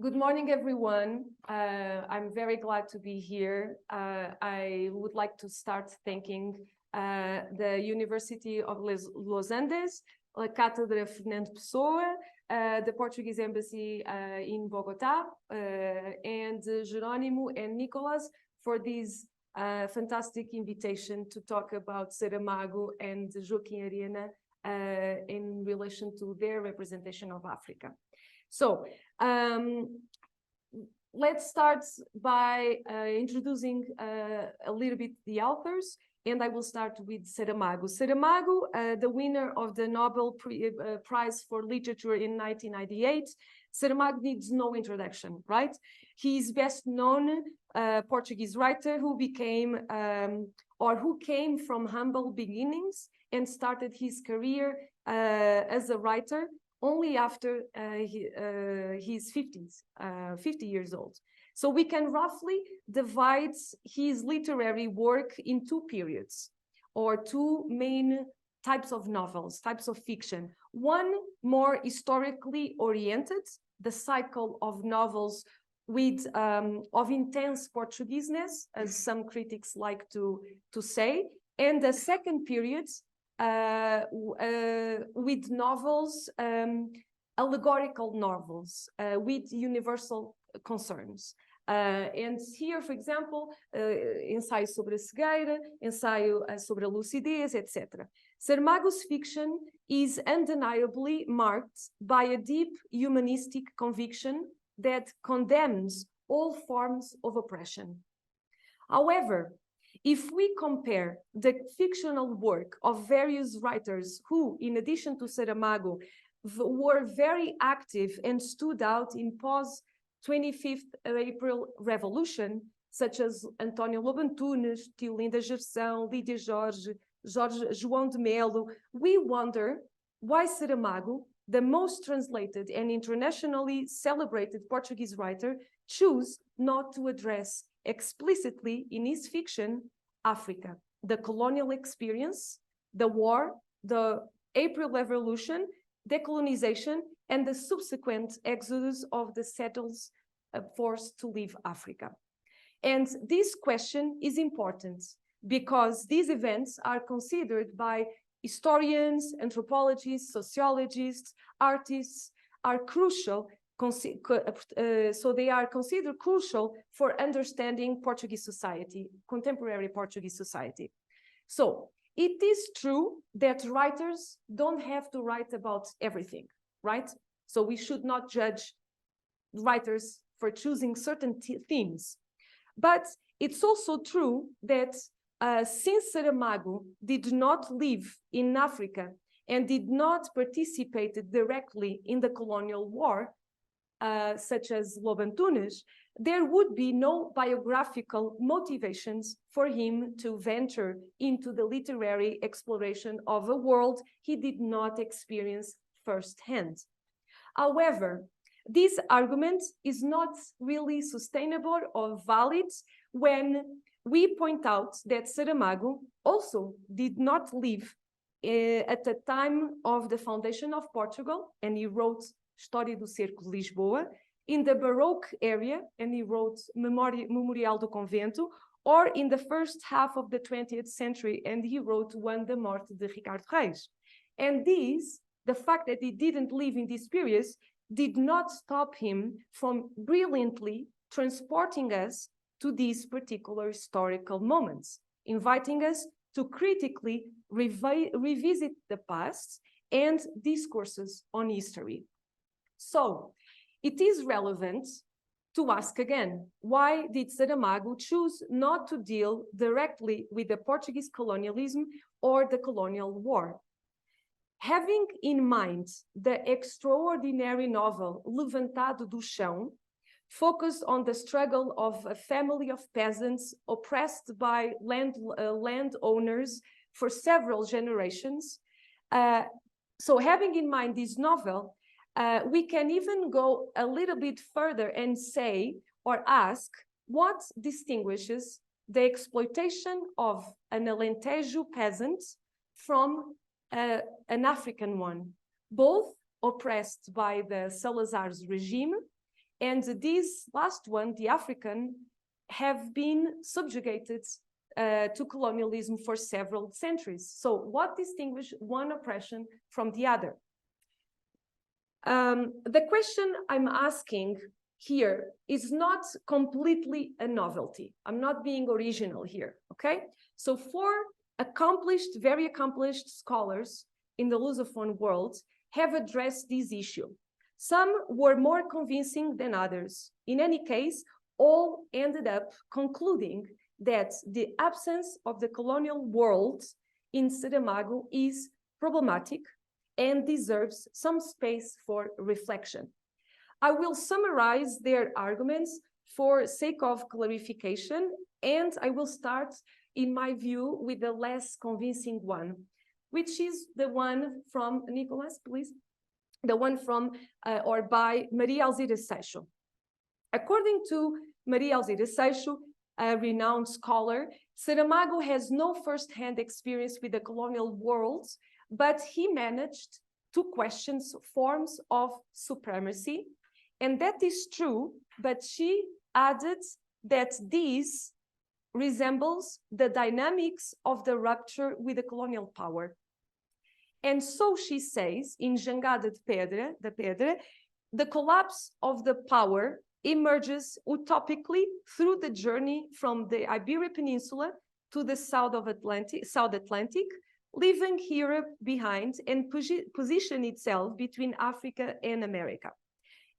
Good morning, everyone. I'm very glad to be here. I would like to start thanking the University of Los Andes, a Cátedra Fernando Pessoa, the Portuguese Embassy in Bogotá, and Jerónimo and Nicolas for this fantastic invitation to talk about Saramago and Joaquim Arena in relation to their representation of Africa. So let's start by introducing a little bit the authors, and I will start with Saramago. Saramago, the winner of the Nobel Prize for Literature in 1998. Saramago needs no introduction, right? He is best known Portuguese writer who became or who came from humble beginnings and started his career as a writer only after his 50s, 50 years old. So we can roughly divide his literary work in two periods, or two main types of novels, types of fiction. One more historically oriented, the cycle of novels with of intense Portugueseness, as some critics like to say, and the second period with novels, allegorical novels, with universal concerns. And here, for example, ensaio sobre a cegueira, ensaio sobre a lucidez, etc. Saramago's fiction is undeniably marked by a deep humanistic conviction that condemns all forms of oppression. However, if we compare the fictional work of various writers who, in addition to Saramago, were very active and stood out in post-25th April Revolution, such as António Lobo Antunes, Tiolinda Gerson, Lídia Jorge, João de Melo, we wonder why Saramago, the most translated and internationally celebrated Portuguese writer, chose not to address explicitly in his fiction Africa, the colonial experience, the war, the April Revolution, decolonization, and the subsequent exodus of the settlers forced to leave Africa. And this question is important because these events are considered by historians, anthropologists, sociologists, artists, are crucial. So they are considered crucial for understanding Portuguese society, contemporary Portuguese society. So it is true that writers don't have to write about everything, right? So we should not judge writers for choosing certain themes. But it's also true that since Saramago did not live in Africa and did not participate directly in the colonial war, such as Lobo Antunes, there would be no biographical motivations for him to venture into the literary exploration of a world he did not experience firsthand. However, this argument is not really sustainable or valid when we point out that Saramago also did not live at the time of the foundation of Portugal, and he wrote História do Cerco de Lisboa, in the Baroque area, and he wrote Memorial do Convento, or in the first half of the 20th century, and he wrote One de Morte de Ricardo Reis. And this, the fact that he didn't live in these periods, did not stop him from brilliantly transporting us to these particular historical moments, inviting us to critically revisit the past and discourses on history. So it is relevant to ask again, why did Saramago choose not to deal directly with the Portuguese colonialism or the colonial war? Having in mind the extraordinary novel Levantado do Chão, focused on the struggle of a family of peasants oppressed by landowners for several generations. So having in mind this novel, we can even go a little bit further and say or ask what distinguishes the exploitation of an Alentejo peasant from an African one, both oppressed by the Salazar's regime And this last one, the African, have been subjugated to colonialism for several centuries. So what distinguishes one oppression from the other? The question I'm asking here is not completely a novelty. I'm not being original here, okay? So for accomplished, very accomplished scholars in the Lusophone world have addressed this issue. Some were more convincing than others. In any case, all ended up concluding that the absence of the colonial world in Saramago is problematic and deserves some space for reflection. I will summarize their arguments for sake of clarification, and I will start, in my view, with the less convincing one, which is the one from, Nicolas, please, the one from or by Maria Alzira Seixo. According to Maria Alzira Seixo, a renowned scholar, Saramago has no first-hand experience with the colonial world, but he managed to question forms of supremacy. And that is true, but she added that this resembles the dynamics of the rupture with the colonial power. And so she says, in Jangada de Pedra, the collapse of the power emerges utopically through the journey from the Iberian Peninsula to the South Atlantic, leaving Europe behind and position itself between Africa and America.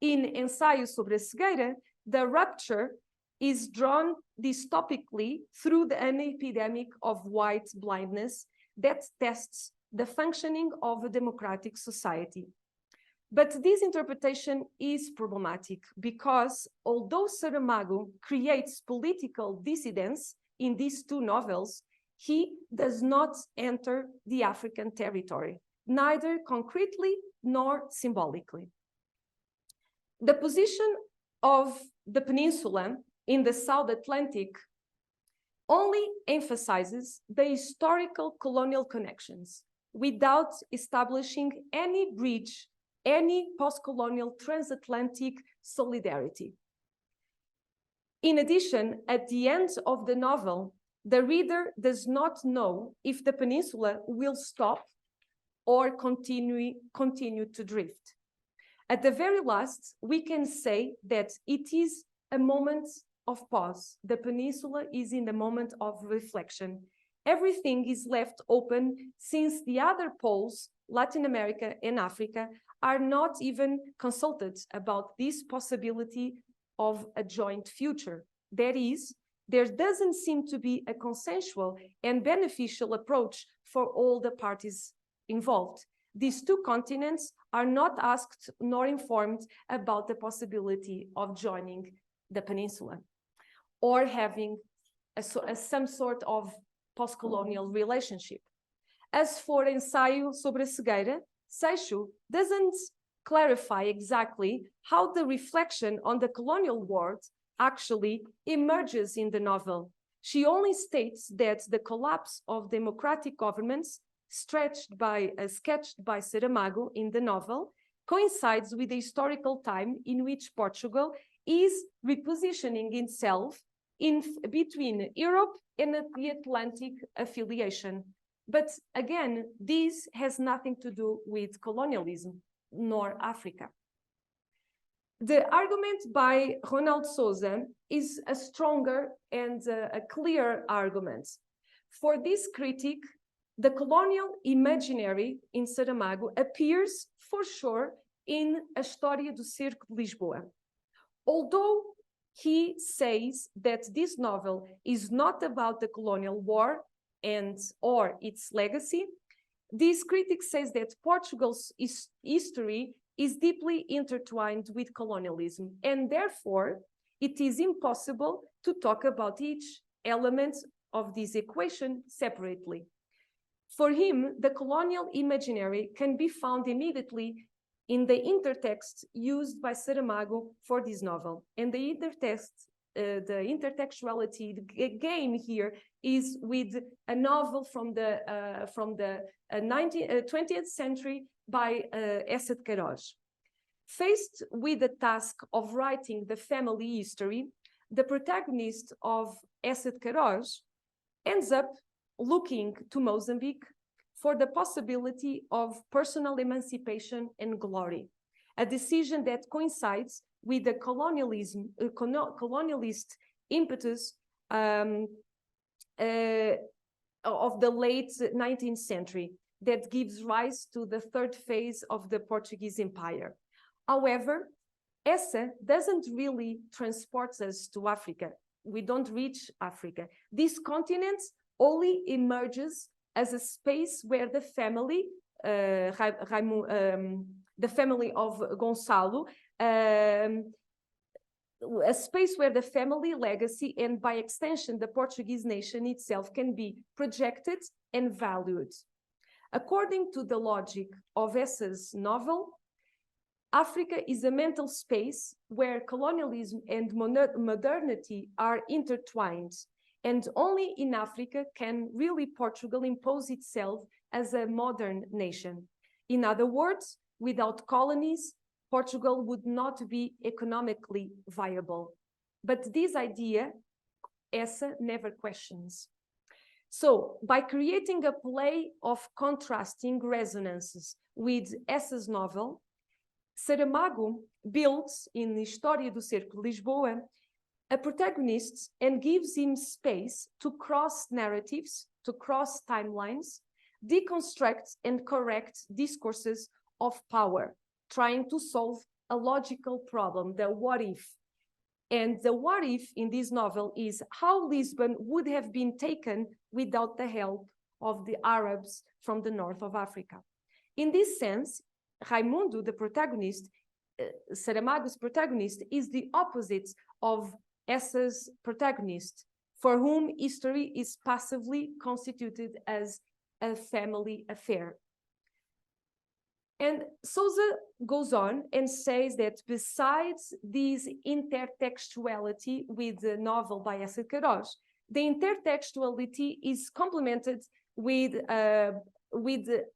In Ensaio sobre a Cegueira, the rupture is drawn dystopically through an epidemic of white blindness that tests the functioning of a democratic society. But this interpretation is problematic because although Saramago creates political dissidence in these two novels, he does not enter the African territory, neither concretely nor symbolically. The position of the peninsula in the South Atlantic only emphasizes the historical colonial connections without establishing any bridge, any post-colonial transatlantic solidarity. In addition, at the end of the novel, the reader does not know if the peninsula will stop or continue to drift. At the very last, we can say that it is a moment of pause. The peninsula is in the moment of reflection. Everything is left open since the other poles, Latin America and Africa, are not even consulted about this possibility of a joint future. That is, there doesn't seem to be a consensual and beneficial approach for all the parties involved. These two continents are not asked nor informed about the possibility of joining the peninsula or having some sort of post-colonial relationship. As for Ensaio sobre a Cegueira, Seixo doesn't clarify exactly how the reflection on the colonial world actually emerges in the novel. She only states that the collapse of democratic governments sketched by Saramago in the novel coincides with the historical time in which Portugal is repositioning itself between Europe and the Atlantic affiliation. But again, this has nothing to do with colonialism nor Africa. The argument by Ronald Souza is a stronger and a clear argument. For this critic, the colonial imaginary in Saramago appears for sure in A História do Cerco de Lisboa. Although he says that this novel is not about the colonial war or its legacy, this critic says that Portugal's history is deeply intertwined with colonialism, and therefore it is impossible to talk about each element of this equation separately. For him, the colonial imaginary can be found immediately in the intertext used by Saramago for this novel. And the intertextuality game here is with a novel from the 20th century by Essa de Queiroz. Faced with the task of writing the family history, the protagonist of Essa de Queiroz ends up looking to Mozambique for the possibility of personal emancipation and glory, a decision that coincides with the colonialist impetus of the late 19th century that gives rise to the third phase of the Portuguese Empire. However, Essa doesn't really transport us to Africa. We don't reach Africa. This continent only emerges as a space where the family, the family of Gonçalo, a space where the family legacy and by extension the Portuguese nation itself can be projected and valued. According to the logic of Essa's novel, Africa is a mental space where colonialism and modernity are intertwined, and only in Africa can really Portugal impose itself as a modern nation. In other words, without colonies, Portugal would not be economically viable. But this idea, Essa never questions. So, by creating a play of contrasting resonances with Essa's novel, Saramago builds in História do Cerco de Lisboa a protagonist and gives him space to cross narratives, to cross timelines, deconstruct and correct discourses of power, trying to solve a logical problem, the what if. And the what if in this novel is how Lisbon would have been taken without the help of the Arabs from the north of Africa. In this sense, Raimundo, the protagonist, Saramago's protagonist, is the opposite of Essa's protagonist, for whom history is passively constituted as a family affair. And Sousa goes on and says that besides this intertextuality with the novel by Essa de Queiroz, the intertextuality is complemented with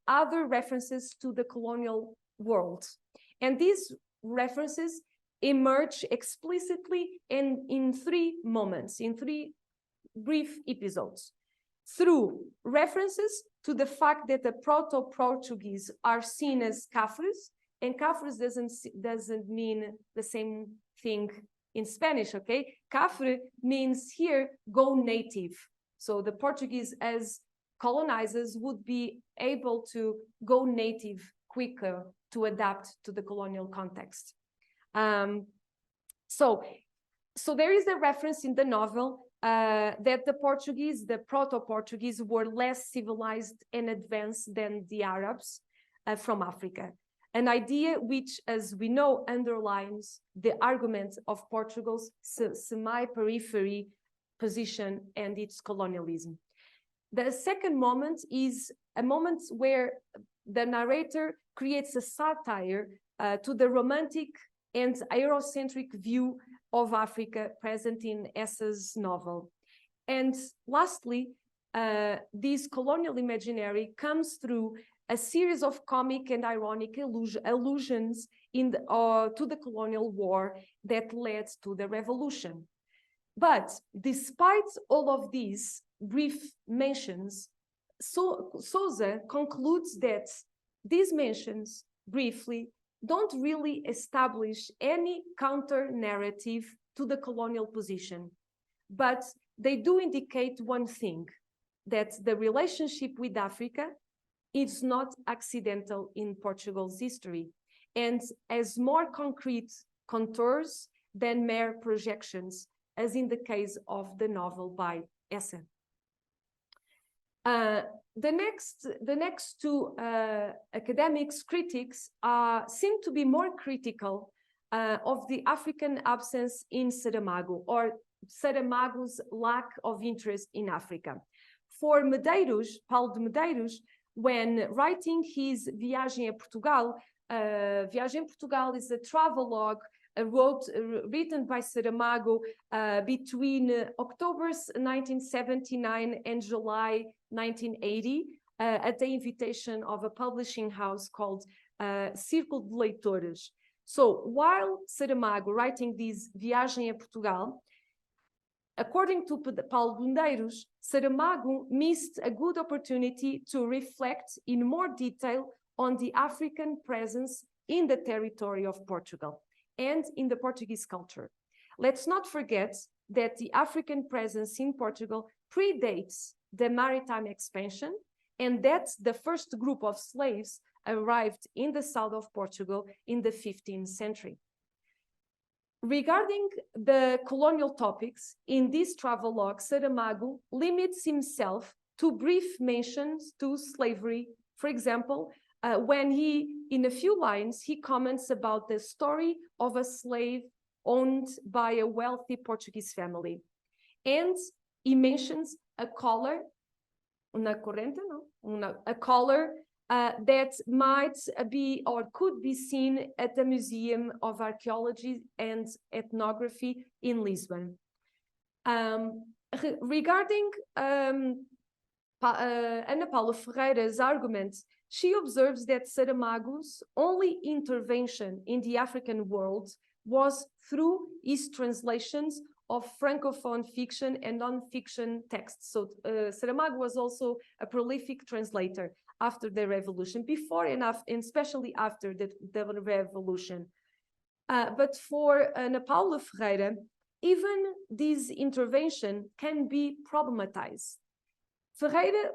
other references to the colonial world. And these references emerge explicitly in three moments, in three brief episodes, through references to the fact that the Proto-Portuguese are seen as Cafres, and Cafres doesn't mean the same thing in Spanish, okay? Cafre means here, go native. So the Portuguese as colonizers would be able to go native quicker to adapt to the colonial context. So there is a reference in the novel that the Portuguese, the Proto-Portuguese, were less civilized and advanced than the Arabs from Africa. An idea which, as we know, underlines the argument of Portugal's semi-periphery position and its colonialism. The second moment is a moment where the narrator creates a satire to the romantic and Eurocentric view of Africa present in Essa's novel. And lastly, this colonial imaginary comes through a series of comic and ironic allusions to the colonial war that led to the revolution. But despite all of these brief mentions, Sousa concludes that these mentions, briefly, don't really establish any counter-narrative to the colonial position, but they do indicate one thing, that the relationship with Africa is not accidental in Portugal's history, and has more concrete contours than mere projections, as in the case of the novel by Essa. The next two academics, critics, seem to be more critical of the African absence in Saramago, or Saramago's lack of interest in Africa. For Medeiros, Paulo de Medeiros, when writing his Viagem a Portugal, Viagem a Portugal is a travelogue written by Saramago between October 1979 and July 1980 at the invitation of a publishing house called Círculo de Leitores. So while Saramago writing this Viagem a Portugal, according to Paulo Bundeiros, Saramago missed a good opportunity to reflect in more detail on the African presence in the territory of Portugal and in the Portuguese culture. Let's not forget that the African presence in Portugal predates the maritime expansion, and that the first group of slaves arrived in the south of Portugal in the 15th century. Regarding the colonial topics, in this travelogue, Saramago limits himself to brief mentions to slavery. For example, when in a few lines, he comments about the story of a slave owned by a wealthy Portuguese family. And he mentions a collar, una corrente, no? A collar that might be or could be seen at the Museum of Archaeology and Ethnography in Lisbon. Regarding Ana Paula Ferreira's argument, she observes that Saramago's only intervention in the African world was through his translations of Francophone fiction and non-fiction texts. So Saramago was also a prolific translator after the revolution, before and after, and especially after the revolution. But for Ana Paula Ferreira, even this intervention can be problematized. Ferreira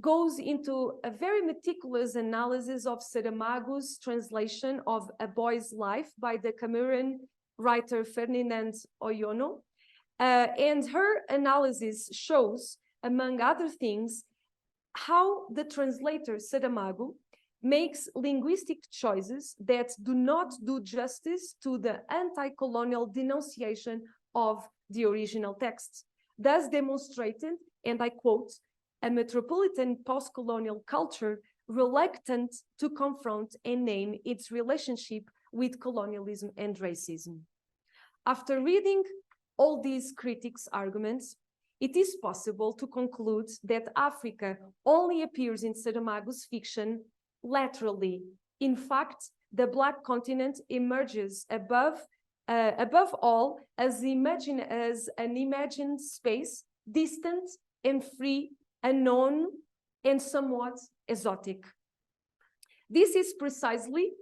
goes into a very meticulous analysis of Saramago's translation of A Boy's Life by the Cameroon writer Ferdinand Oyono. And her analysis shows, among other things, how the translator Saramago makes linguistic choices that do not do justice to the anti-colonial denunciation of the original text, thus demonstrated, and I quote, a metropolitan post-colonial culture reluctant to confront and name its relationship with colonialism and racism. After reading all these critics' arguments, it is possible to conclude that Africa only appears in Saramago's fiction laterally. In fact, the Black continent emerges above all as an imagined space, distant and free, unknown and somewhat exotic. This is precisely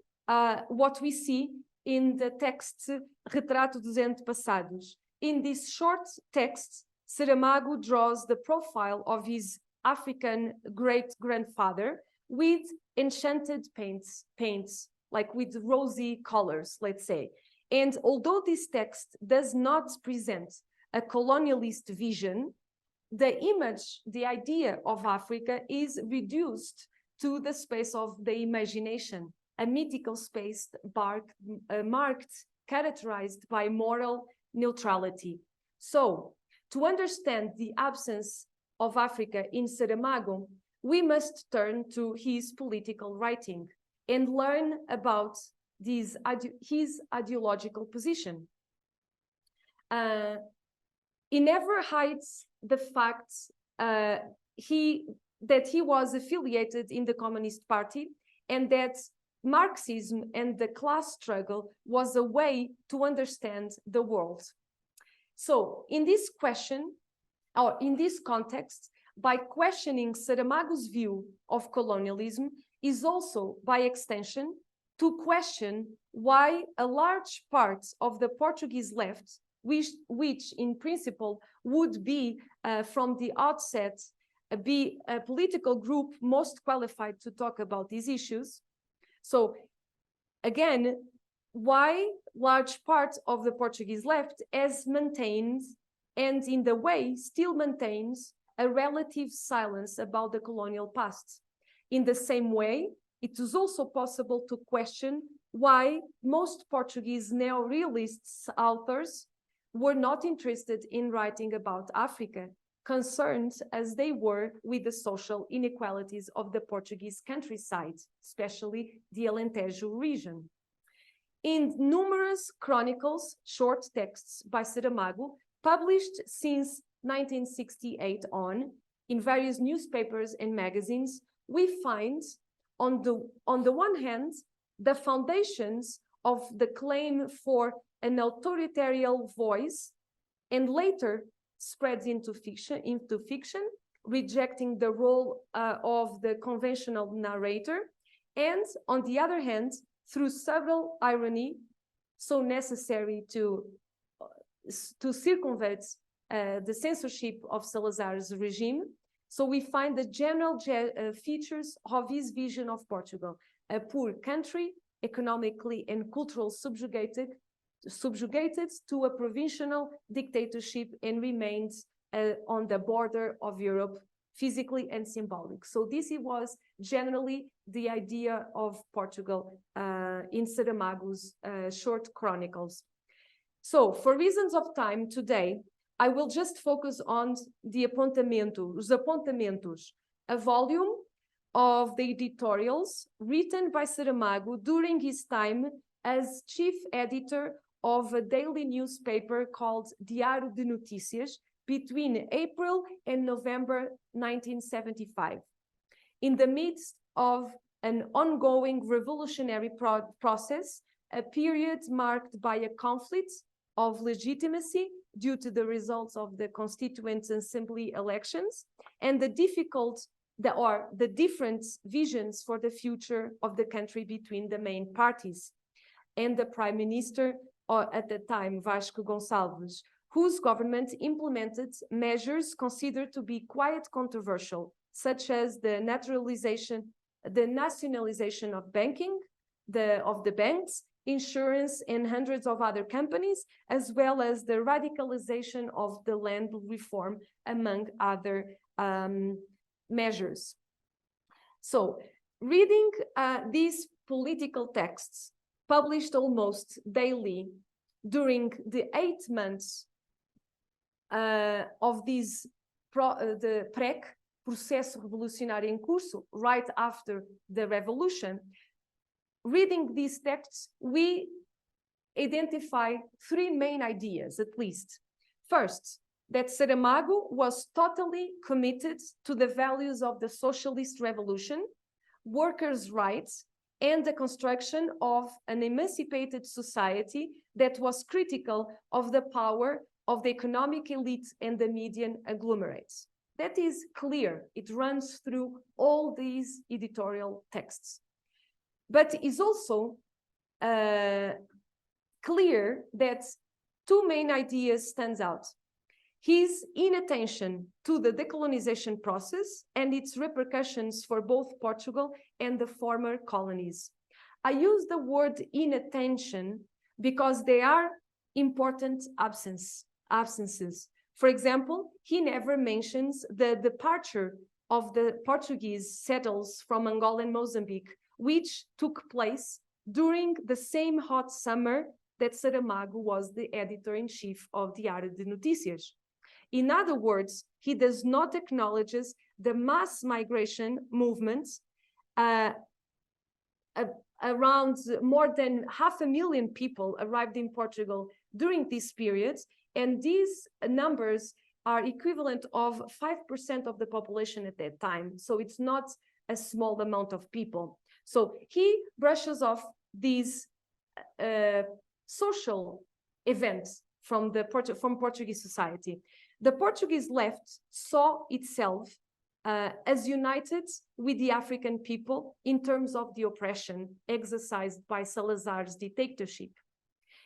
what we see in the text Retrato dos Antepassados. In this short text, Saramago draws the profile of his African great-grandfather with enchanted paints, like with rosy colors, let's say. And although this text does not present a colonialist vision, the image, the idea of Africa is reduced to the space of the imagination, a mythical space characterized by moral neutrality. So, to understand the absence of Africa in Saramago, we must turn to his political writing and learn about his ideological position. He never hides the fact that he was affiliated in the Communist Party, and that Marxism and the class struggle was a way to understand the world. So in this question, or in this context, by questioning Saramago's view of colonialism is also, by extension, to question why a large part of the Portuguese left, which in principle would be from the outset be a political group most qualified to talk about these issues. So again, why large part of the Portuguese left has maintained, and in the way still maintains, a relative silence about the colonial past. In the same way, it is also possible to question why most Portuguese neo-realist authors were not interested in writing about Africa, concerned as they were with the social inequalities of the Portuguese countryside, especially the Alentejo region. In numerous chronicles, short texts by Saramago, published since 1968 on, in various newspapers and magazines, we find, on the one hand, the foundations of the claim for an authoritarian voice, and later spreads into fiction, rejecting the role of the conventional narrator, and on the other hand, through subtle irony, so necessary to circumvent the censorship of Salazar's regime. So we find the general features of his vision of Portugal: a poor country, economically and culturally subjugated to a provincial dictatorship, and remains on the border of Europe, physically and symbolic. So this was generally the idea of Portugal in Saramago's short chronicles. So for reasons of time today, I will just focus on the os apontamentos, a volume of the editorials written by Saramago during his time as chief editor of a daily newspaper called Diário de Notícias between April and November 1975. In the midst of an ongoing revolutionary process, a period marked by a conflict of legitimacy due to the results of the Constituent Assembly elections, and the different visions for the future of the country between the main parties, and the Prime Minister at the time, Vasco Gonçalves, whose government implemented measures considered to be quite controversial, such as the nationalization of banking, of the banks, insurance, and hundreds of other companies, as well as the radicalization of the land reform, among other measures. So, reading these political texts published almost daily during the 8 months of this the PREC, Processo Revolucionário em Curso, right after the revolution, reading these texts, we identify 3 main ideas, at least. First, that Saramago was totally committed to the values of the socialist revolution, workers' rights, and the construction of an emancipated society that was critical of the power of the economic elite and the median agglomerates. That is clear. It runs through all these editorial texts. But it's also clear that 2 main ideas stand out. His inattention to the decolonization process and its repercussions for both Portugal and the former colonies. I use the word inattention because they are important absences. For example, he never mentions the departure of the Portuguese settlers from Angola and Mozambique, which took place during the same hot summer that Saramago was the editor-in-chief of Diário de Notícias. In other words, he does not acknowledge the mass migration movements around more than 500,000 people arrived in Portugal during this period, and these numbers are equivalent of 5% of the population at that time. So it's not a small amount of people. So he brushes off these social events from Portuguese society. The Portuguese left saw itself as united with the African people in terms of the oppression exercised by Salazar's dictatorship.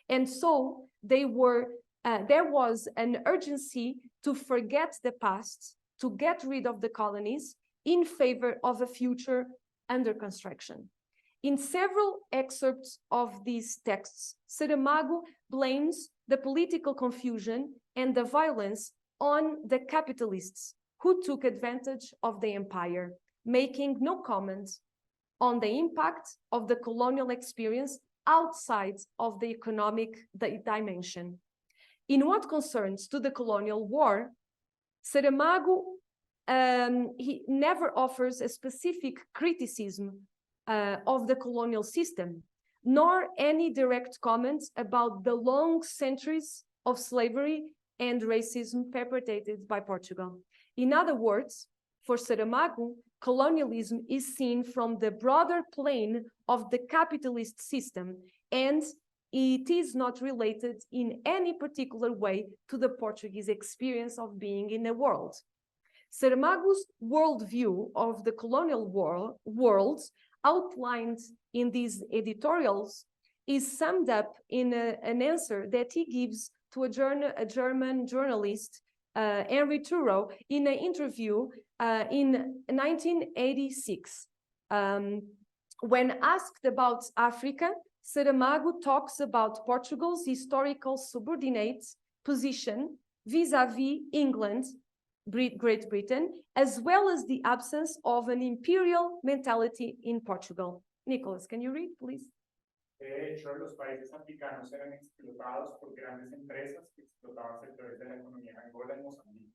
And so there was an urgency to forget the past, to get rid of the colonies in favor of a future under construction. In several excerpts of these texts, Saramago blames the political confusion and the violence on the capitalists who took advantage of the empire, making no comments on the impact of the colonial experience outside of the economic dimension. In what concerns to the colonial war, Saramago he never offers a specific criticism of the colonial system, nor any direct comments about the long centuries of slavery and racism perpetrated by Portugal. In other words, for Saramago, colonialism is seen from the broader plane of the capitalist system, and it is not related in any particular way to the Portuguese experience of being in the world. Saramago's worldview of the colonial world, outlined in these editorials, is summed up in an answer that he gives to a German journalist, Henry Thoreau, in an interview in 1986. When asked about Africa, Saramago talks about Portugal's historical subordinate position vis-à-vis England, Great Britain, as well as the absence of an imperial mentality in Portugal. Nicholas, can you read, please? De hecho, los países africanos eran explotados por grandes empresas que explotaban sectores de la economía en Angola y Mozambique.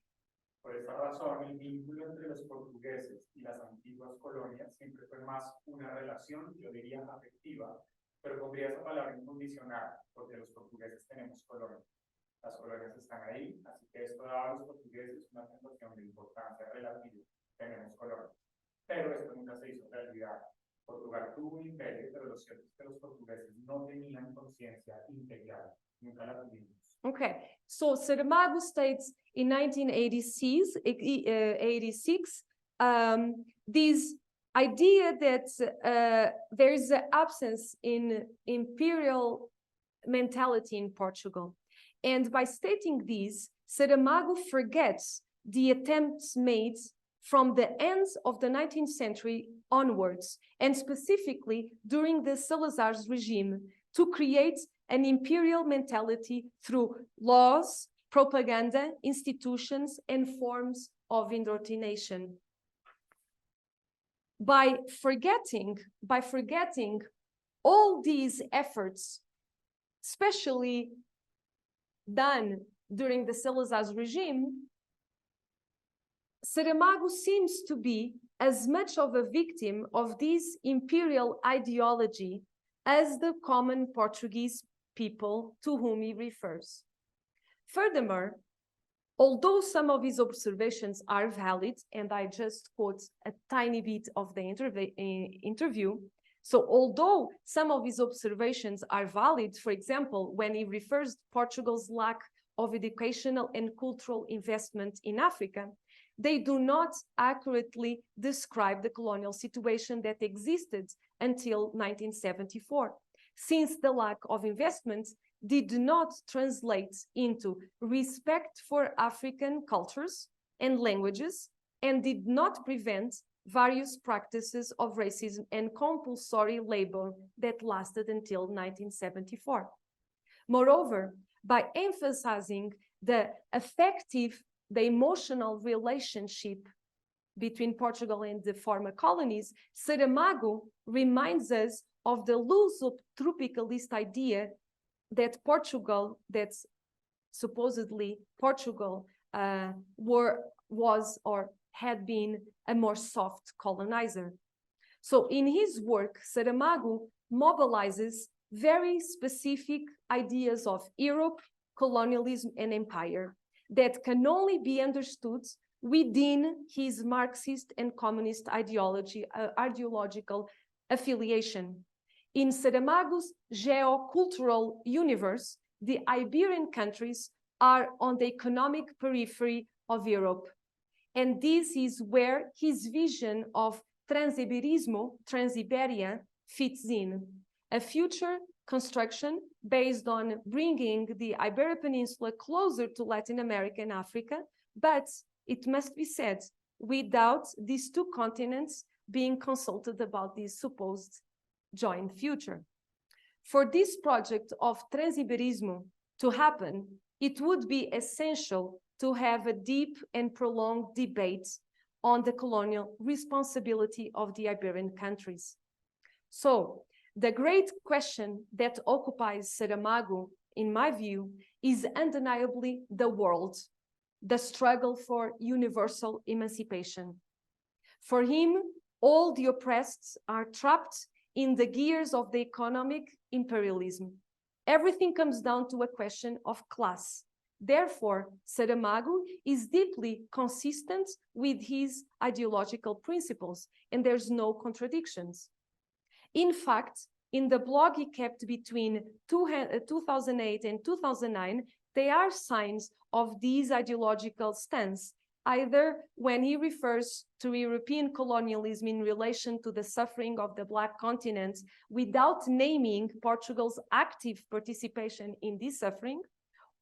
Por esta razón, el vínculo entre los portugueses y las antiguas colonias siempre fue más una relación, yo diría, afectiva, pero pondría esa palabra incondicional, porque los portugueses tenemos colonias. Las colonias están ahí, así que esto da a los portugueses una sensación de importancia relativa. Tenemos colonias. Pero esto nunca se hizo realidad. Portugal tuvo un imperio, pero lo cierto es que los portugueses no tenían conciencia imperial. Nunca la tuvimos. Okay, so Saramago states in 1986, this idea that there is an absence in imperial mentality in Portugal. And by stating this, Saramago forgets the attempts made from the end of the 19th century onwards, and specifically during the Salazar's regime, to create an imperial mentality through laws, propaganda, institutions, and forms of indoctrination. By forgetting all these efforts, especially done during the Salazar's regime, Saramago seems to be as much of a victim of this imperial ideology as the common Portuguese people to whom he refers. Furthermore, although some of his observations are valid, and I just quote a tiny bit of the interview, so although some of his observations are valid, for example, when he refers Portugal's lack of educational and cultural investment in Africa, they do not accurately describe the colonial situation that existed until 1974, since the lack of investment did not translate into respect for African cultures and languages, and did not prevent various practices of racism and compulsory labor that lasted until 1974. Moreover, by emphasizing the emotional relationship between Portugal and the former colonies, Saramago reminds us of the luso-tropicalist idea that supposedly Portugal was or had been a more soft colonizer. So in his work, Saramago mobilizes very specific ideas of Europe, colonialism, and empire that can only be understood within his Marxist and communist ideological affiliation. In Saramago's geocultural universe, the Iberian countries are on the economic periphery of Europe. And this is where his vision of Transiberia fits in, a future construction based on bringing the Iberian Peninsula closer to Latin America and Africa, but it must be said, without these two continents being consulted about this supposed joint future. For this project of Transiberismo to happen, it would be essential to have a deep and prolonged debate on the colonial responsibility of the Iberian countries. So, the great question that occupies Saramago, in my view, is undeniably the world, the struggle for universal emancipation. For him, all the oppressed are trapped in the gears of the economic imperialism. Everything comes down to a question of class. Therefore, Saramago is deeply consistent with his ideological principles, and there's no contradictions. In fact, in the blog he kept between 2008 and 2009, there are signs of this ideological stance, either when he refers to European colonialism in relation to the suffering of the Black continent without naming Portugal's active participation in this suffering,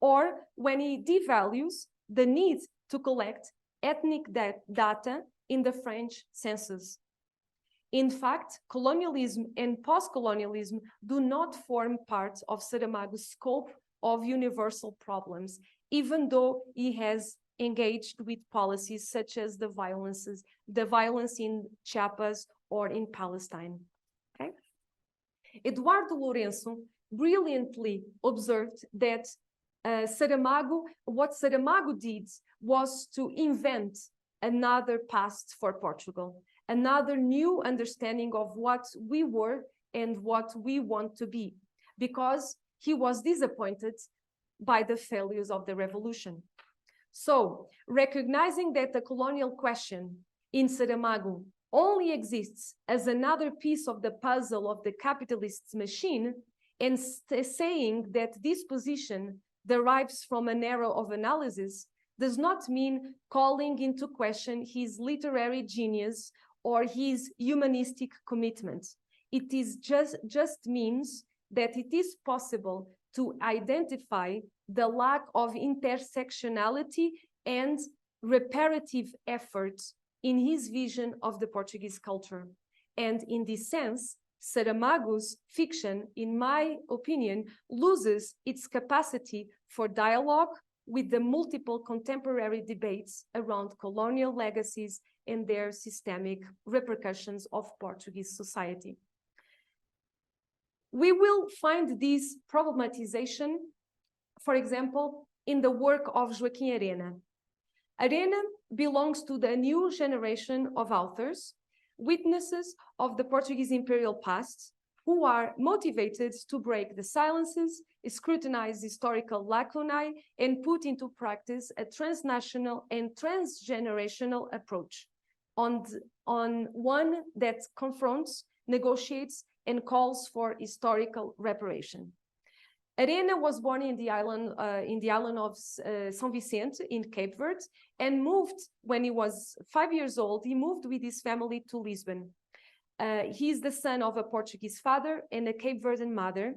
or when he devalues the need to collect ethnic data in the French census. In fact, colonialism and post-colonialism do not form part of Saramago's scope of universal problems, even though he has engaged with policies such as the violence in Chiapas or in Palestine. Okay? Eduardo Lourenço brilliantly observed that what Saramago did was to invent another past for Portugal, another new understanding of what we were and what we want to be, because he was disappointed by the failures of the revolution. So, recognizing that the colonial question in Saramago only exists as another piece of the puzzle of the capitalist machine, and saying that this position derives from an error of analysis, does not mean calling into question his literary genius or his humanistic commitment. It is just means that it is possible to identify the lack of intersectionality and reparative efforts in his vision of the Portuguese culture. And in this sense, Saramago's fiction, in my opinion, loses its capacity for dialogue with the multiple contemporary debates around colonial legacies and their systemic repercussions of Portuguese society. We will find this problematization, for example, in the work of Joaquim Arena. Arena belongs to the new generation of authors, witnesses of the Portuguese imperial past, who are motivated to break the silences, scrutinize historical lacunae, and put into practice a transnational and transgenerational approach on one that confronts, negotiates, and calls for historical reparation. Arena was born in the island of São Vicente in Cape Verde, and moved when he was 5 years old. He moved with his family to Lisbon. He's the son of a Portuguese father and a Cape Verdean mother,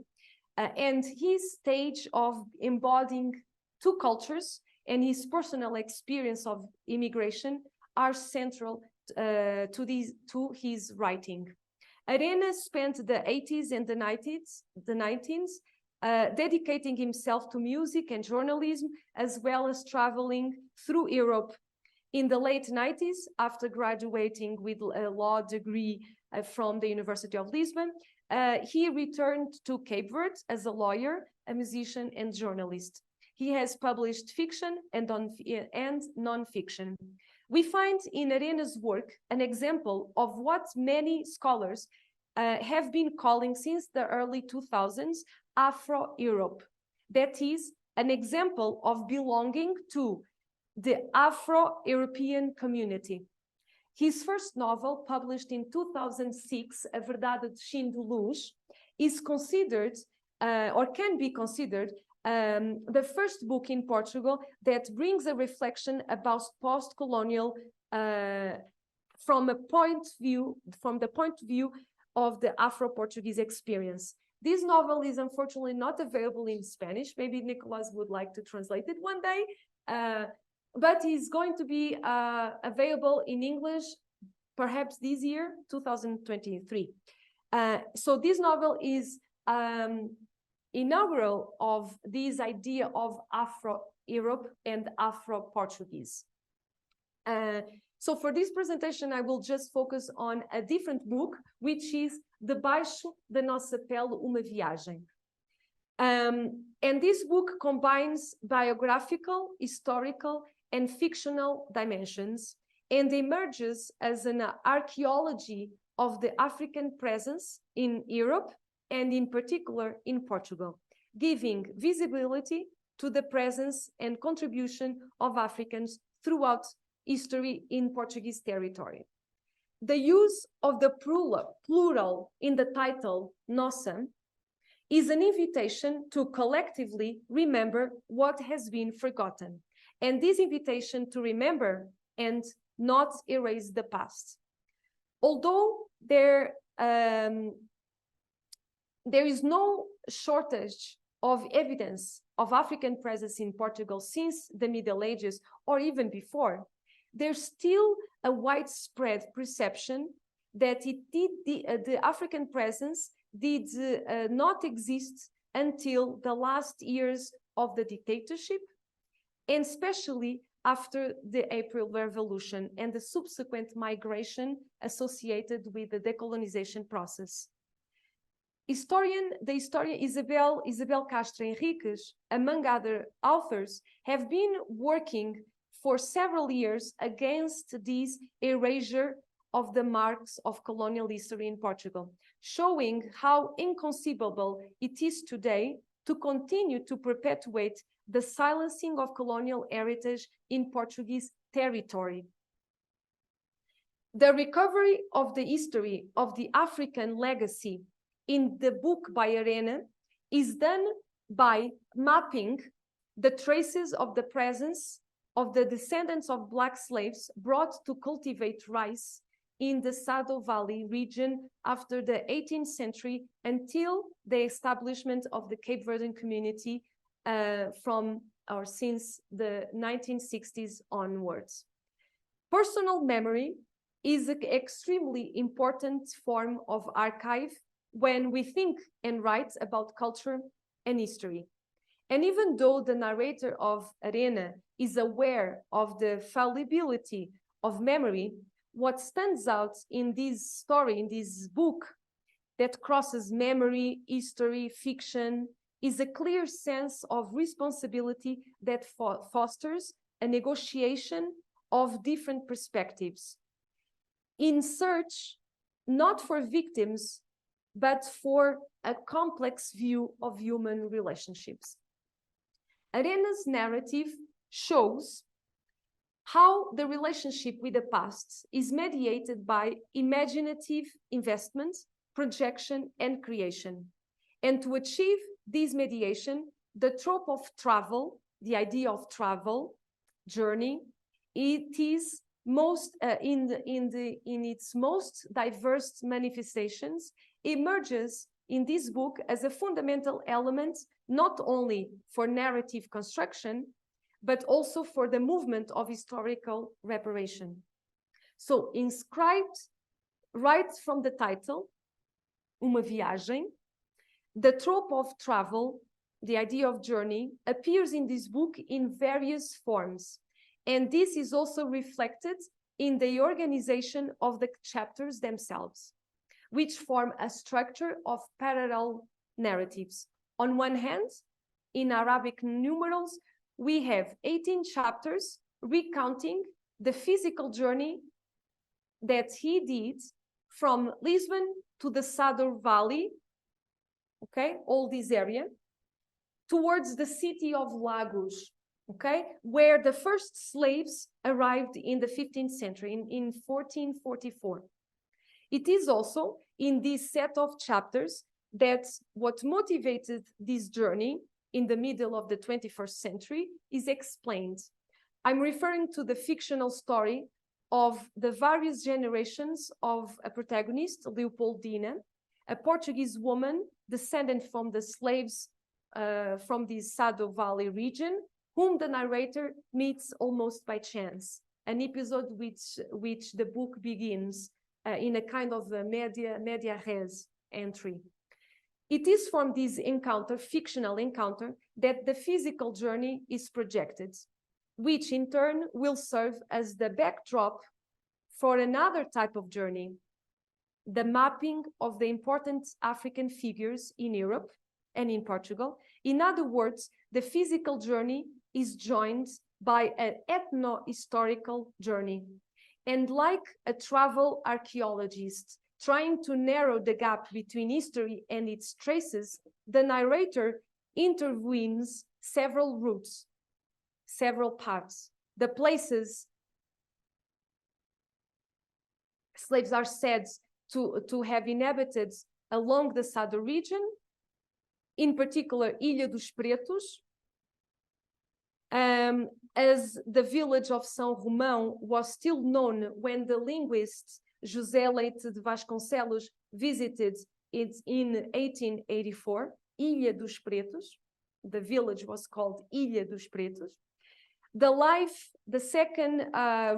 and his stage of embodying two cultures and his personal experience of immigration are central to his writing. Arena spent the 80s and the 90s dedicating himself to music and journalism, as well as traveling through Europe. In the late 90s, after graduating with a law degree from the University of Lisbon, he returned to Cape Verde as a lawyer, a musician, and journalist. He has published fiction and non-fiction. We find in Arena's work an example of what many scholars have been calling since the early 2000s Afro-Europe. That is an example of belonging to the Afro-European community. His first novel, published in 2006, A Verdade de Chim de Luz, is considered, or can be considered, the first book in Portugal that brings a reflection about post-colonial from the point of view of the Afro-Portuguese experience. This novel is unfortunately not available in Spanish. Maybe Nicolas would like to translate it one day, but it's going to be available in English perhaps this year, 2023. So this novel is inaugural of this idea of Afro-Europe and Afro-Portuguese. So for this presentation, I will just focus on a different book, which is Debaixo da Nossa Pele, Uma Viagem. And this book combines biographical, historical, and fictional dimensions, and emerges as an archaeology of the African presence in Europe, and in particular in Portugal, giving visibility to the presence and contribution of Africans throughout history in Portuguese territory. The use of the plural in the title Nossa is an invitation to collectively remember what has been forgotten, and this invitation to remember and not erase the past. Although there is no shortage of evidence of African presence in Portugal since the Middle Ages or even before, there's still a widespread perception that the African presence did not exist until the last years of the dictatorship, and especially after the April Revolution and the subsequent migration associated with the decolonization process. The historian Isabel Castro Henriques, among other authors, have been working for several years against this erasure of the marks of colonial history in Portugal, showing how inconceivable it is today to continue to perpetuate the silencing of colonial heritage in Portuguese territory. The recovery of the history of the African legacy in the book by Arena is done by mapping the traces of the presence of the descendants of Black slaves brought to cultivate rice in the Sado Valley region after the 18th century until the establishment of the Cape Verdean community since the 1960s onwards. Personal memory is an extremely important form of archive when we think and write about culture and history. And even though the narrator of Arena is aware of the fallibility of memory, what stands out in this story, in this book, that crosses memory, history, fiction, is a clear sense of responsibility that fosters a negotiation of different perspectives in search not for victims, but for a complex view of human relationships. Arena's narrative shows how the relationship with the past is mediated by imaginative investment, projection, and creation. And to achieve this mediation, the trope of travel, the idea of travel, journey, it is most in its most diverse manifestations, emerges in this book as a fundamental element, not only for narrative construction, but also for the movement of historical reparation. So, inscribed right from the title, Uma Viagem, the trope of travel, the idea of journey, appears in this book in various forms. And this is also reflected in the organization of the chapters themselves, which form a structure of parallel narratives. On one hand, in Arabic numerals, we have 18 chapters recounting the physical journey that he did from Lisbon to the Sado Valley, okay, all this area, towards the city of Lagos, okay, where the first slaves arrived in the 15th century, in 1444. It is also in this set of chapters that what motivated this journey in the middle of the 21st century is explained. I'm referring to the fictional story of the various generations of a protagonist, Leopoldina, a Portuguese woman descendant from the slaves from the Sado Valley region, whom the narrator meets almost by chance, an episode which the book begins in a kind of a media res entry. It is from this encounter, fictional encounter, that the physical journey is projected, which in turn will serve as the backdrop for another type of journey, the mapping of the important African figures in Europe and in Portugal. In other words, the physical journey is joined by an ethno-historical journey. And like a travel archaeologist trying to narrow the gap between history and its traces, the narrator intervenes several routes, several paths. The places slaves are said to have inhabited along the Sado region, in particular Ilha dos Pretos, as the village of São Romão was still known when the linguist José Leite de Vasconcelos visited it in 1884, Ilha dos Pretos. The village was called Ilha dos Pretos. The second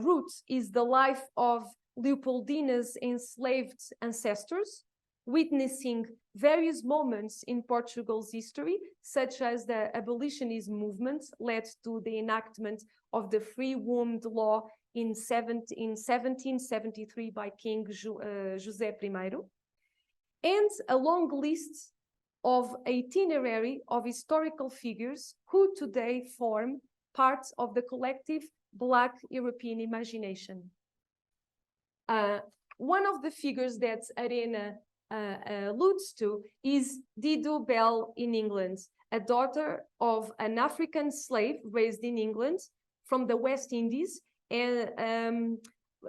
route is the life of Leopoldina's enslaved ancestors, witnessing various moments in Portugal's history, such as the abolitionist movement led to the enactment of the free wombed law in 1773 by King José I, and a long list of itinerary of historical figures who today form part of the collective Black European imagination. One of the figures that Arena alludes to is Dido Bell in England, a daughter of an African slave raised in England from the West Indies and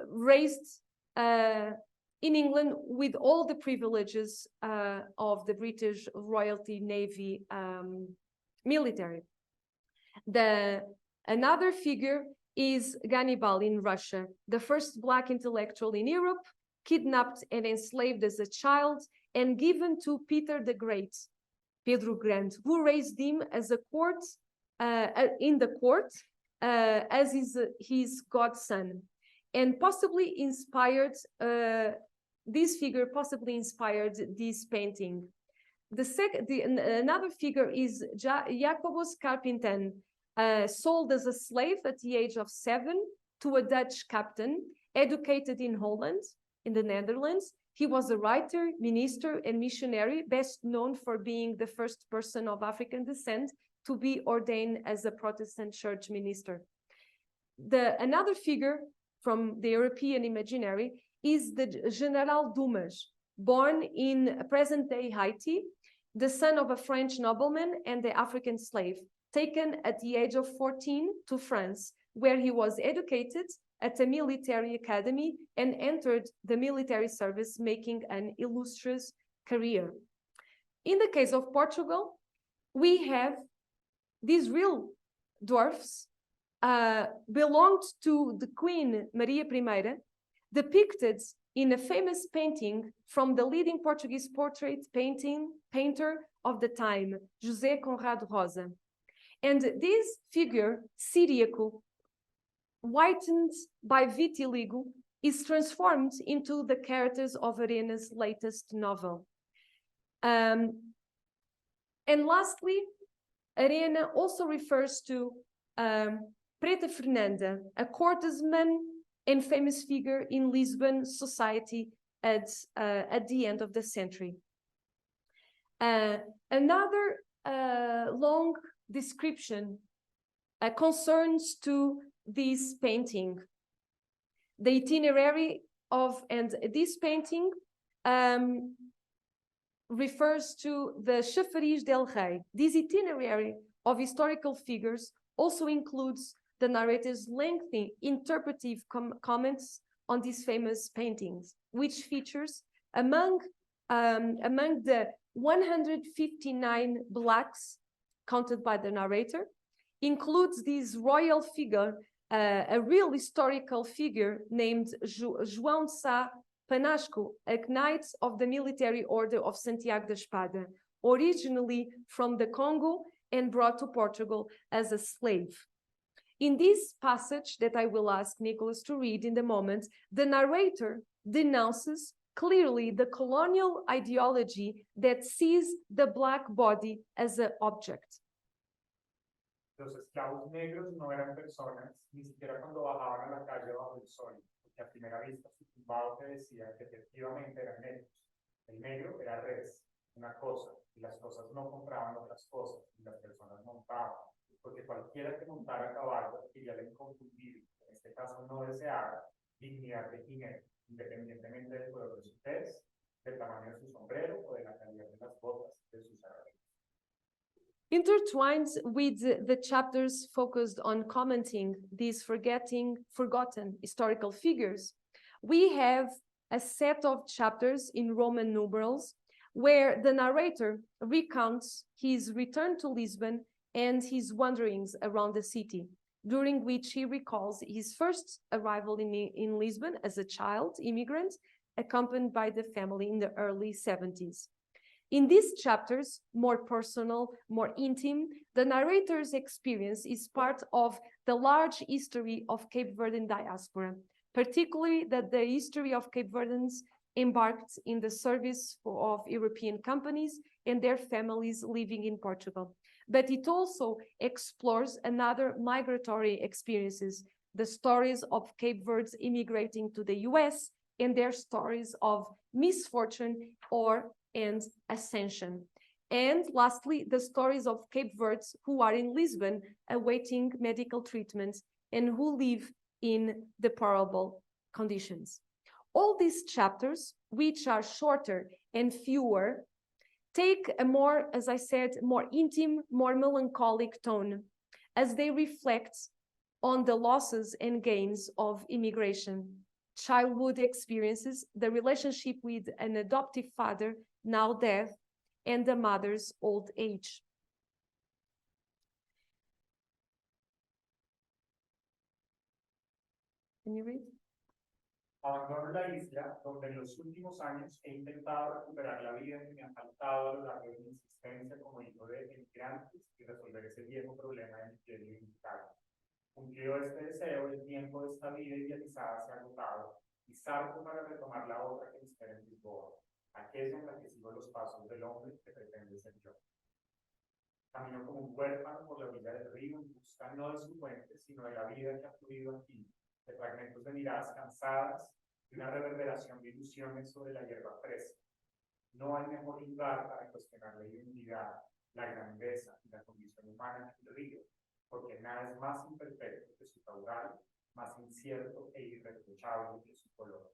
raised in England with all the privileges of the British Royalty Navy military. Another figure is Gannibal in Russia, the first Black intellectual in Europe, kidnapped and enslaved as a child and given to Peter the Great, Pedro Grande, who raised him as a court in the court as his godson, and possibly inspired this figure. Possibly inspired this painting. Another figure is Jacobus Carpinten, sold as a slave at the age of 7 to a Dutch captain, educated in Holland, in the Netherlands. He was a writer, minister, and missionary, best known for being the first person of African descent to be ordained as a Protestant church minister. Another figure from the European imaginary is the General Dumas, born in present-day Haiti, the son of a French nobleman and the African slave, taken at the age of 14 to France, where he was educated at a military academy and entered the military service, making an illustrious career. In the case of Portugal, we have these real dwarfs belonged to the Queen Maria I, depicted in a famous painting from the leading Portuguese portrait painter of the time, José Conrado Rosa. And this figure, Syriaco, whitened by vitiligo, is transformed into the characters of Arena's latest novel. And lastly, Arena also refers to Preta Fernanda, a courtesan and famous figure in Lisbon society at the end of the century. Another long description concerns to this painting. The itinerary and this painting refers to the Chafariz del Rei. This itinerary of historical figures also includes the narrator's lengthy interpretive comments on these famous paintings, which features among the 159 blacks counted by the narrator, includes this royal figure, a real historical figure named João de Sá Panasco, a knight of the military order of Santiago da Espada, originally from the Congo and brought to Portugal as a slave. In this passage that I will ask Nicholas to read in a moment, the narrator denounces clearly the colonial ideology that sees the black body as an object. Los esclavos negros no eran personas, ni siquiera cuando bajaban a la calle bajo el sol, porque a primera vista su tumbado te decía que efectivamente eran negros. El negro era res, una cosa, y las cosas no compraban otras cosas, y las personas montaban, porque cualquiera que montara a caballo quería la inconfundible, en este caso no deseara, dignidad de jinete, independientemente del color de su tez, del tamaño de su sombrero o de la calidad de las botas de sus arreglos. Intertwined with the chapters focused on commenting these forgotten historical figures, we have a set of chapters in Roman numerals where the narrator recounts his return to Lisbon and his wanderings around the city, during which he recalls his first arrival in Lisbon as a child immigrant, accompanied by the family in the early 70s. In these chapters, more personal, more intimate, the narrator's experience is part of the large history of Cape Verdean diaspora, particularly that the history of Cape Verdeans embarked in the service of European companies and their families living in Portugal. But it also explores another migratory experiences, the stories of Cape Verdeans immigrating to the US and their stories of misfortune and ascension. And lastly, the stories of Cape Verdeans who are in Lisbon awaiting medical treatment and who live in deplorable conditions. All these chapters, which are shorter and fewer, take a more, as I said, more intimate, more melancholic tone as they reflect on the losses and gains of immigration, childhood experiences, the relationship with an adoptive father, now dead, and the mother's old age. Can you read? Abandono la isla, donde en los últimos años he intentado recuperar la vida que me ha faltado a lo largo de mi existencia como hijo de emigrantes y resolver ese viejo problema de mi piel identitaria. Cumplido este deseo, el tiempo de esta vida idealizada se ha agotado y zarpo para retomar la otra que me espera en Lisboa, aquella en la que sigo los pasos del hombre que pretende ser yo. Camino como un huérfano por la orilla del río en busca no de su fuente, sino de la vida que ha fluido aquí, de fragmentos de miradas cansadas y una reverberación de ilusiones sobre la hierba fresca. No hay mejor lugar para cuestionar la identidad, la grandeza y la condición humana que el río, porque nada es más imperfecto que su caudal, más incierto e irreprochable que su color.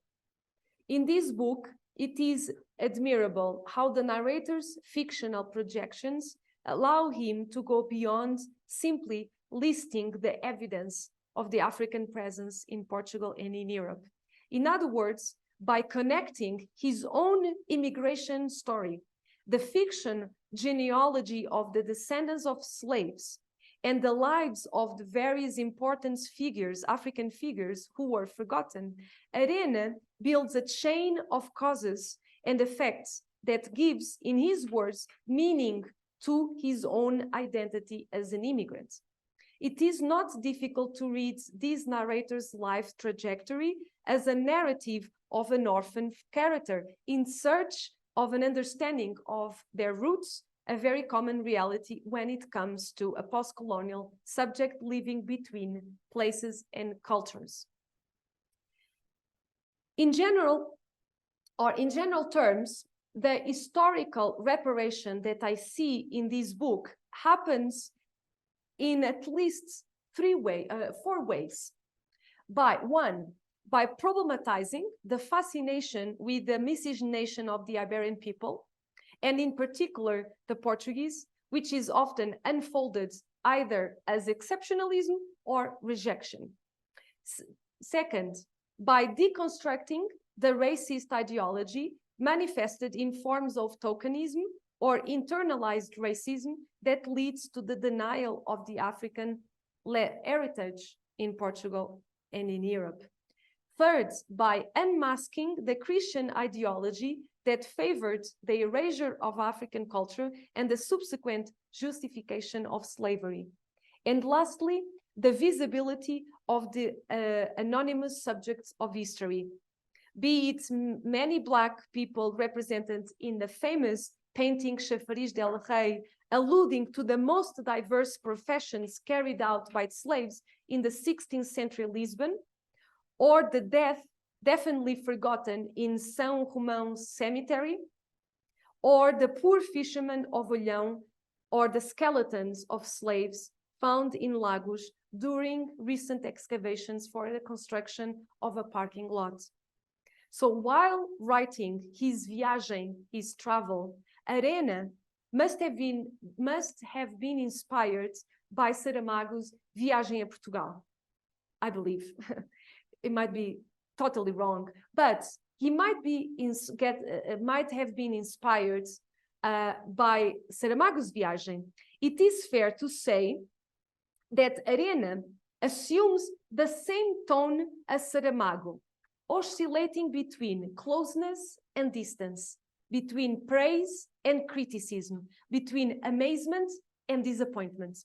In this book, it is admirable how the narrator's fictional projections allow him to go beyond simply listing the evidence of the African presence in Portugal and in Europe. In other words, by connecting his own immigration story, the fiction genealogy of the descendants of slaves, and the lives of the various important figures, African figures who were forgotten, Arena builds a chain of causes and effects that gives, in his words, meaning to his own identity as an immigrant. It is not difficult to read this narrator's life trajectory as a narrative of an orphan character in search of an understanding of their roots, a very common reality when it comes to a post-colonial subject living between places and cultures. In general terms, the historical reparation that I see in this book happens in at least four ways. By problematizing the fascination with the miscegenation of the Iberian people, and in particular the Portuguese, which is often unfolded either as exceptionalism or rejection. Second, by deconstructing the racist ideology manifested in forms of tokenism or internalized racism that leads to the denial of the African heritage in Portugal and in Europe. Third, by unmasking the Christian ideology that favored the erasure of African culture and the subsequent justification of slavery. And lastly, the visibility of the anonymous subjects of history, be it many Black people represented in the famous painting Chafariz del Rei, alluding to the most diverse professions carried out by slaves in the 16th century Lisbon, or the death definitely forgotten in São Romão's cemetery, or the poor fishermen of Olhão, or the skeletons of slaves found in Lagos during recent excavations for the construction of a parking lot. So while writing his viagem, his travel, Arena must have been inspired by Saramago's Viagem a Portugal, I believe. It might be totally wrong, but he might have been inspired by Saramago's Viagem. It is fair to say that Arena assumes the same tone as Saramago, oscillating between closeness and distance, between praise and criticism, between amazement and disappointment.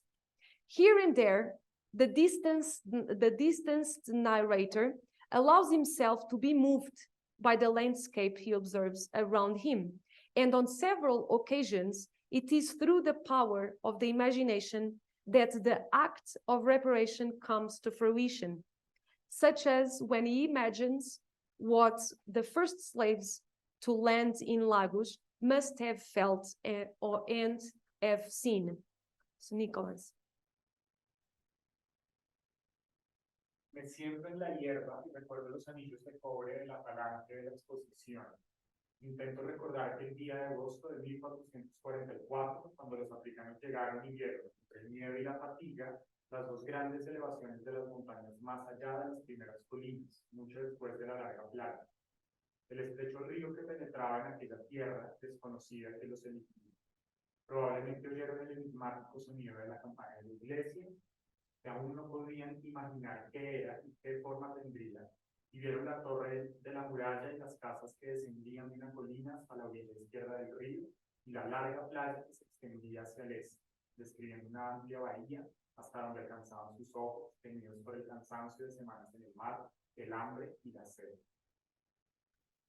Here and there, the distanced narrator allows himself to be moved by the landscape he observes around him. And on several occasions, it is through the power of the imagination that the act of reparation comes to fruition, such as when he imagines what the first slaves to land in Lagos must have felt and have seen. So, Nicholas. Me siento en la hierba y recuerdo los anillos de cobre de la falange de la exposición. Intento recordar que el día de agosto de 1444, cuando los africanos llegaron y vieron entre el nieve y la fatiga, las dos grandes elevaciones de las montañas más allá de las primeras colinas, mucho después de la larga playa. El estrecho río que penetraba en aquella tierra desconocida que los eligió. Probablemente oyeron el enigmático sonido de la campana de la iglesia, que aún no podían imaginar qué era y qué forma tendría, y vieron la torre de la muralla y las casas que descendían de una colina hasta la orilla izquierda del río, y la larga playa que se extendía hacia el este, describiendo una amplia bahía hasta donde alcanzaban sus ojos, tenidos por el cansancio de semanas en el mar, el hambre y la sed.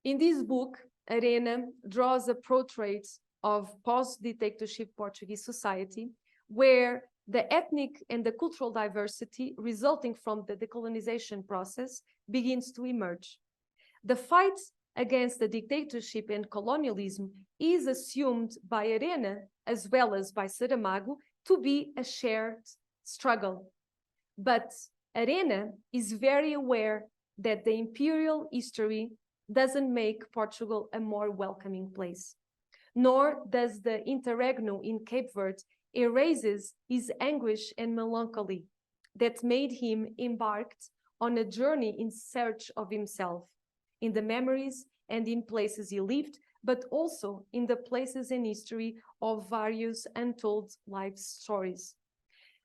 In this book, Arena draws a portrait of post-dictatorship Portuguese society, where the ethnic and the cultural diversity resulting from the decolonization process begins to emerge. The fight against the dictatorship and colonialism is assumed by Arena, as well as by Saramago, to be a shared struggle. But Arena is very aware that the imperial history doesn't make Portugal a more welcoming place, nor does the interregnum in Cape Verde erases his anguish and melancholy that made him embarked on a journey in search of himself, in the memories and in places he lived, but also in the places and history of various untold life stories.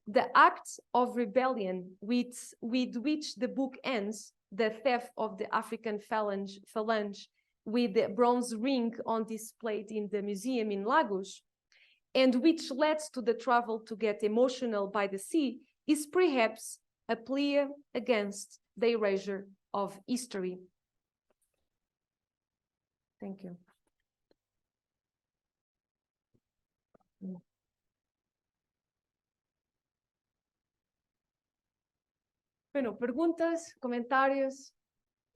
The act of rebellion with which the book ends, the theft of the African phalange with the bronze ring on display in the museum in Lagos, and which led to the travel to get emotional by the sea, is perhaps a plea against the erasure of history. Thank you. Bueno, preguntas, comentarios.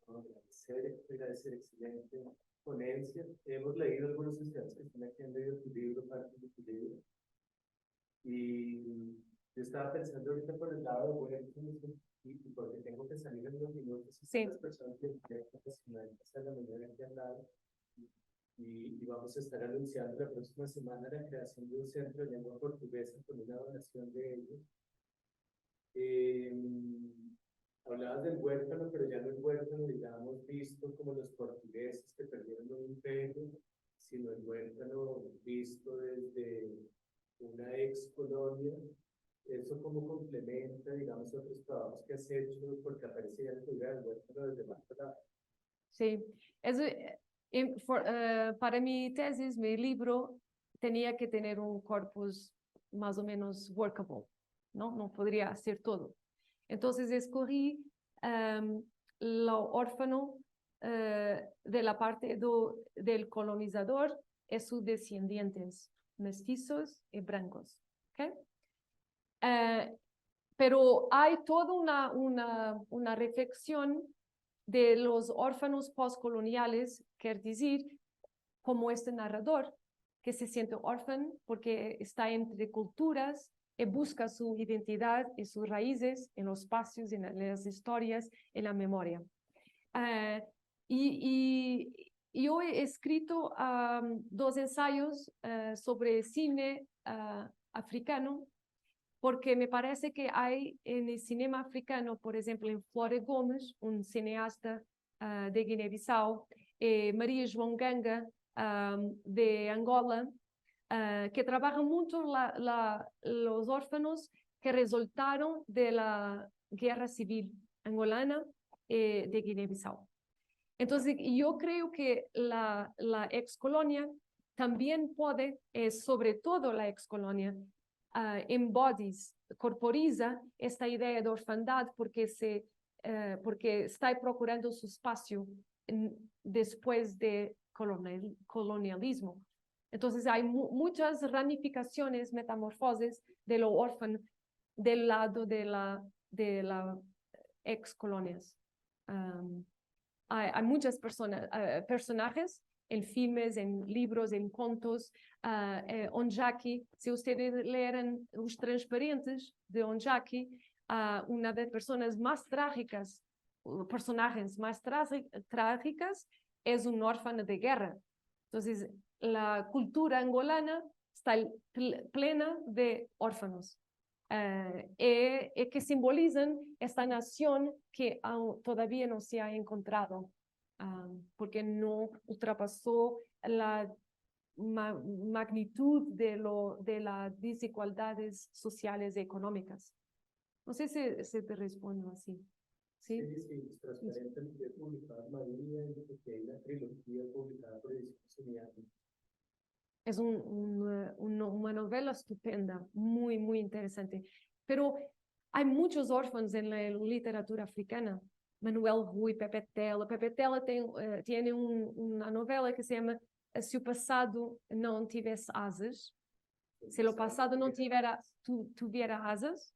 Agradecer, excelente ponencia. Hemos leído algunos estudiantes que están aquí, han leído tu libro, parte de tu libro. Y yo estaba pensando ahorita por el lado de Huertas, y porque tengo que salir en unos minutos, y Sí. las personas que están la mañana aquí al lado, y vamos a estar anunciando la próxima semana la creación de un centro de lengua portuguesa con una donación de ellos. Hablabas del huérfano, pero ya no el huérfano, digamos, visto como los portugueses que perdieron un imperio, sino el huérfano visto desde una ex colonia. Eso como complementa, digamos, otros trabajos que has hecho, porque aparece ya el figura del huérfano desde más atrás. Sí, para mi tesis, mi libro tenía que tener un corpus más o menos workable, ¿no? No podría hacer todo. Entonces escogí lo órfano de la parte del colonizador y sus descendientes, mestizos y blancos. ¿Okay? Pero hay toda una reflexión de los órfanos postcoloniales, quer decir, como este narrador que se siente órfano porque está entre culturas y busca su identidad y sus raíces en los espacios, en las historias, en la memoria. Y yo he escrito 2 ensayos sobre cine africano, porque me parece que hay en el cinema africano, por ejemplo, en Flora Gomes, un cineasta de Guiné-Bissau, María João Ganga, de Angola, que trabajan mucho los órfanos que resultaron de la guerra civil angolana de Guinea-Bissau. Entonces, yo creo que la excolonia también puede, sobre todo la excolonia, embodies, corporiza esta idea de orfandad porque está procurando su espacio después de colonialismo. Entonces hay muchas ramificaciones, metamorfosis de lo órfano del lado de la ex-colonias. Hay muchas personajes en filmes, en libros, en contos. Onjaki, si ustedes leen Os Transparentes de Onjaki, una de las personas más trágicas, personajes más trágicas, es un órfano de guerra. Entonces, la cultura angolana está plena de órfanos que simbolizan esta nación que todavía no se ha encontrado, porque no ultrapasó la magnitud de las desigualdades sociales y económicas. No sé si te respondo así. Sí, sí, transparentemente publicada María, porque hay una trilogía publicada por Ediciones. Es una novela estupenda, muy, muy interesante. Pero hay muchos órfanos en la literatura africana. Manuel Rui, Pepe Tela. Pepe Tela tiene una novela que se llama Si o Passado Não Tivesse Asas. Si lo pasado no tuviera asas,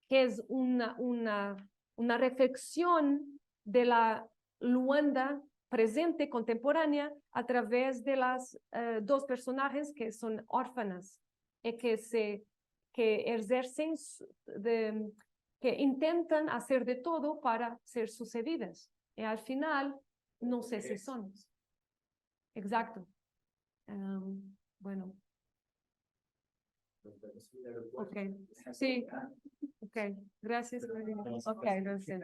que es una reflexión de la Luanda presente, contemporánea, a través de las 2 personajes que son órfanas y que ejercen, que intentan hacer de todo para ser sucedidas. Y al final, no sé si son. Exacto. Bueno. Ok. Sí. Ok. Gracias. Ok, gracias.